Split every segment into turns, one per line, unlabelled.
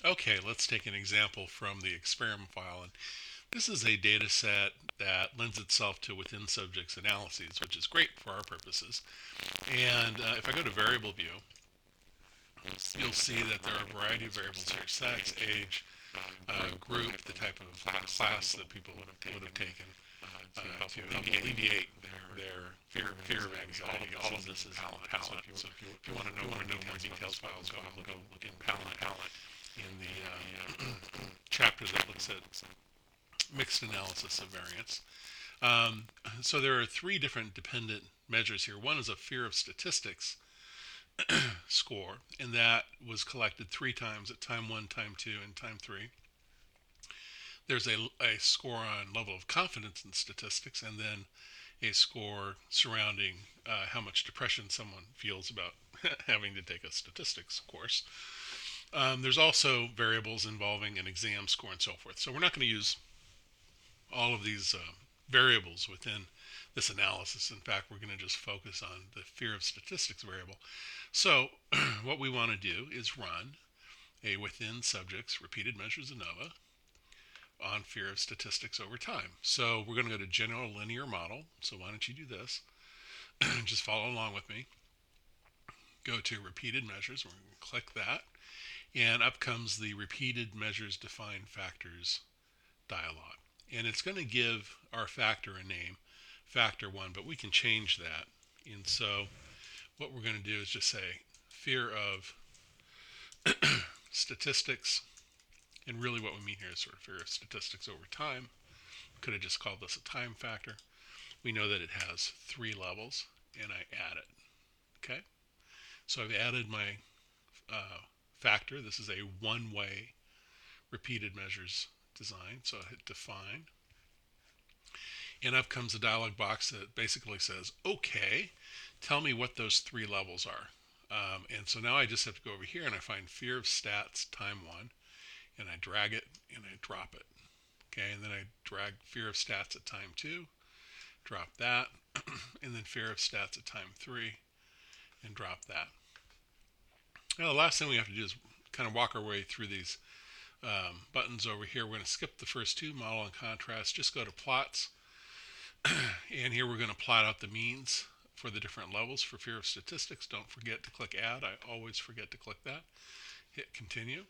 Okay, let's take an example from the experiment file. And this is a data set that lends itself to within subjects analyses, which is great for our purposes. And if I go to variable view, you'll see that there are a variety of variables here: sex, age, group, the type of class that people would have taken to help alleviate their fear of anxiety. All of this is in the palette. So if you want to know more details, files, go look in palette in the chapter that looks at mixed analysis of variance. So there are three different dependent measures here. One is a fear of statistics score, and that was collected three times at time one, time two, and time three. There's a score on level of confidence in statistics, and then a score surrounding how much depression someone feels about having to take a statistics course. There's also variables involving an exam score and so forth. So we're not going to use all of these variables within this analysis. In fact, we're going to just focus on the fear of statistics variable. So what we want to do is run a within subjects repeated measures ANOVA on fear of statistics over time. So we're going to go to general linear model. So why don't you do this? Just follow along with me. Go to repeated measures. We're going to click that. And up comes the repeated measures define factors dialog. And it's going to give our factor a name, factor one, but we can change that. And so what we're going to do is just say fear of statistics, and really what we mean here is sort of fear of statistics over time. Could have just called this a time factor. We know that it has three levels, and I add it. Okay, so I've added my factor. This is a one-way repeated measures design. So I hit define, and up comes a dialog box that basically says, okay, tell me what those three levels are. And so now I just have to go over here and I find fear of stats time one, and I drag it and I drop it. Okay, and then I drag fear of stats at time two, drop that, and then fear of stats at time three, and drop that. Now the last thing we have to do is kind of walk our way through these buttons over here. We're going to skip the first two, model and contrast, just go to plots, and here we're going to plot out the means for the different levels for fear of statistics. Don't forget to click add. I always forget to click that. Hit continue.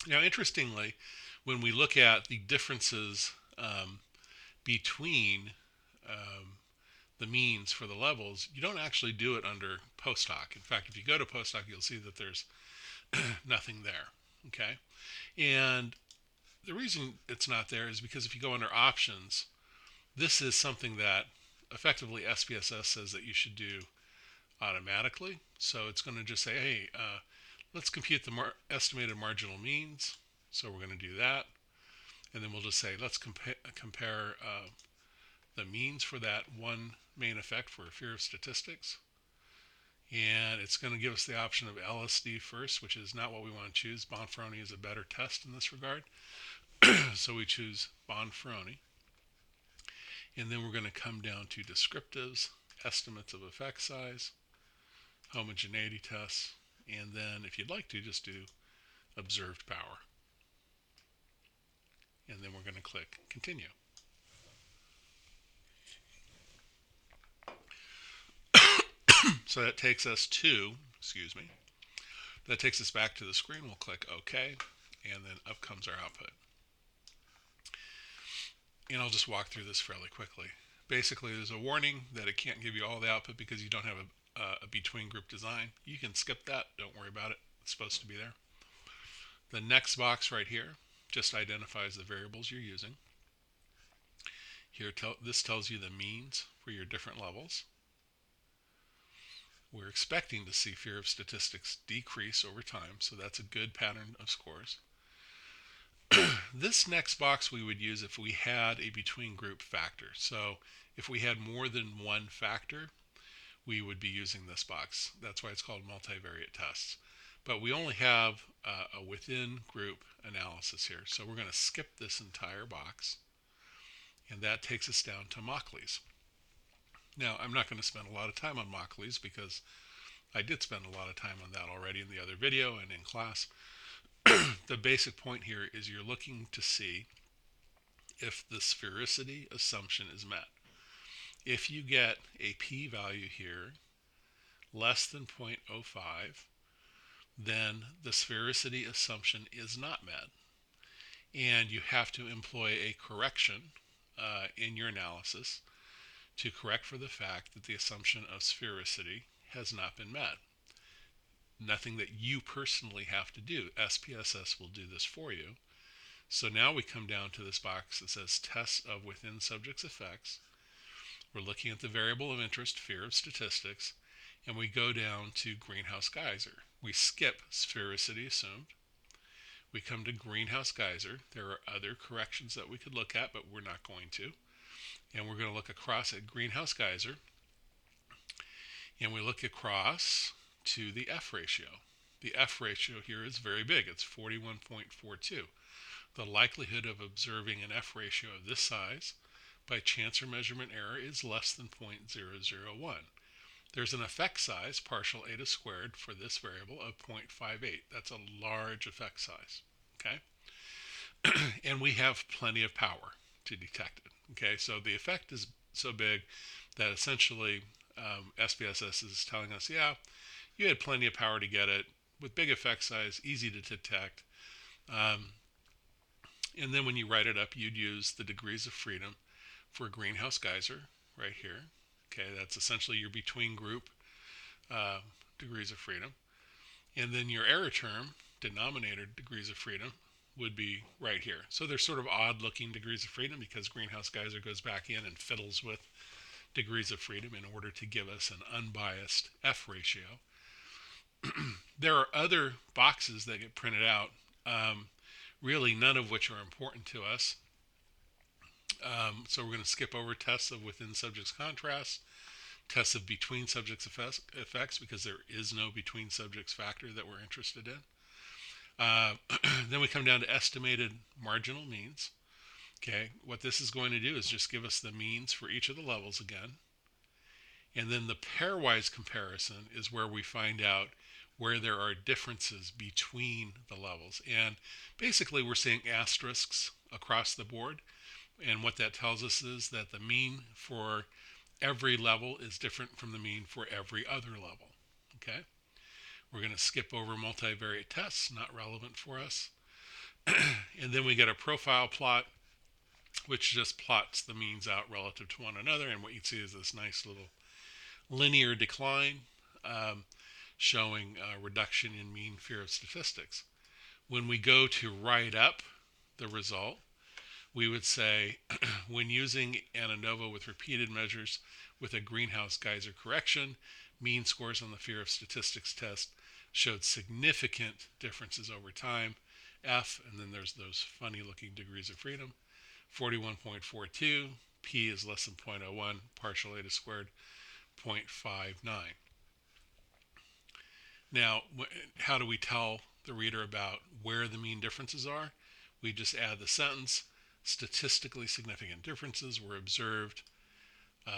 Now interestingly, when we look at the differences between the means for the levels, you don't actually do it under post hoc. In fact, if you go to post hoc, you'll see that there's nothing there. Okay, and the reason it's not there is because if you go under options, this is something that effectively SPSS says that you should do automatically. So it's going to just say, hey, let's compute the estimated marginal means. So we're going to do that. And then we'll just say, let's compare the means for that one main effect for fear of statistics. And it's going to give us the option of LSD first, which is not what we want to choose. Bonferroni is a better test in this regard. So we choose Bonferroni. And then we're going to come down to descriptives, estimates of effect size, homogeneity tests, and then if you'd like to, just do observed power. And then we're going to click continue. So that takes us to, that takes us back to the screen. We'll click OK, and then up comes our output. And I'll just walk through this fairly quickly. Basically, there's a warning that it can't give you all the output because you don't have a between group design. You can skip that. Don't worry about it. It's supposed to be there. The next box right here just identifies the variables you're using. Here, this tells you the means for your different levels. We're expecting to see fear of statistics decrease over time, so that's a good pattern of scores. This next box we would use if we had a between group factor. So if we had more than one factor, we would be using this box. That's why it's called multivariate tests. But we only have a within group analysis here. So we're going to skip this entire box. And that takes us down to Mauchly's. Now, I'm not going to spend a lot of time on Mauchly's because I did spend a lot of time on that already in the other video and in class. the basic point here is you're looking to see if the sphericity assumption is met. If you get a p-value here less than 0.05, then the sphericity assumption is not met, and you have to employ a correction in your analysis to correct for the fact that the assumption of sphericity has not been met. Nothing that you personally have to do. SPSS will do this for you. So now we come down to this box that says tests of within subjects effects. We're looking at the variable of interest, fear of statistics, and we go down to greenhouse geyser. We skip sphericity assumed. We come to greenhouse geyser. There are other corrections that we could look at, but we're not going to. And we're going to look across at greenhouse geyser, and we look across to the F ratio. The F ratio here is very big. It's 41.42. The likelihood of observing an F ratio of this size by chance or measurement error is less than 0.001. There's an effect size, partial eta squared, for this variable of 0.58. That's a large effect size, okay? And we have plenty of power to detect it, okay? So the effect is so big that essentially SPSS is telling us, yeah, you had plenty of power to get it with big effect size, easy to detect. And then when you write it up, you'd use the degrees of freedom for greenhouse geyser right here. Okay, that's essentially your between group degrees of freedom. And then your error term, denominator degrees of freedom, would be right here. So they're sort of odd looking degrees of freedom because greenhouse geyser goes back in and fiddles with degrees of freedom in order to give us an unbiased F ratio. There are other boxes that get printed out, really none of which are important to us. So we're going to skip over tests of within subjects contrast, tests of between subjects effects, because there is no between subjects factor that we're interested in. Then we come down to estimated marginal means. Okay, what this is going to do is just give us the means for each of the levels again. And then the pairwise comparison is where we find out where there are differences between the levels. And basically we're seeing asterisks across the board. And what that tells us is that the mean for every level is different from the mean for every other level. Okay? We're going to skip over multivariate tests, not relevant for us. And then we get a profile plot, which just plots the means out relative to one another. And what you see is this nice little linear decline showing a reduction in mean fear of statistics. When we go to write up the result, we would say when using an ANOVA with repeated measures with a greenhouse geyser correction, mean scores on the fear of statistics test showed significant differences over time. F, and then there's those funny looking degrees of freedom, 41.42, P is less than 0.01, partial eta squared, 0.59. Now, how do we tell the reader about where the mean differences are? We just add the sentence, statistically significant differences were observed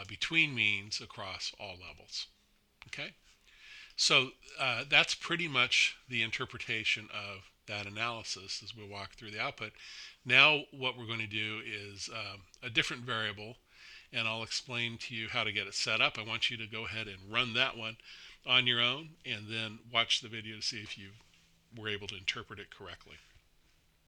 between means across all levels. Okay? So that's pretty much the interpretation of that analysis as we walk through the output. Now what we're going to do is a different variable, and I'll explain to you how to get it set up. I want you to go ahead and run that one on your own and then watch the video to see if you were able to interpret it correctly.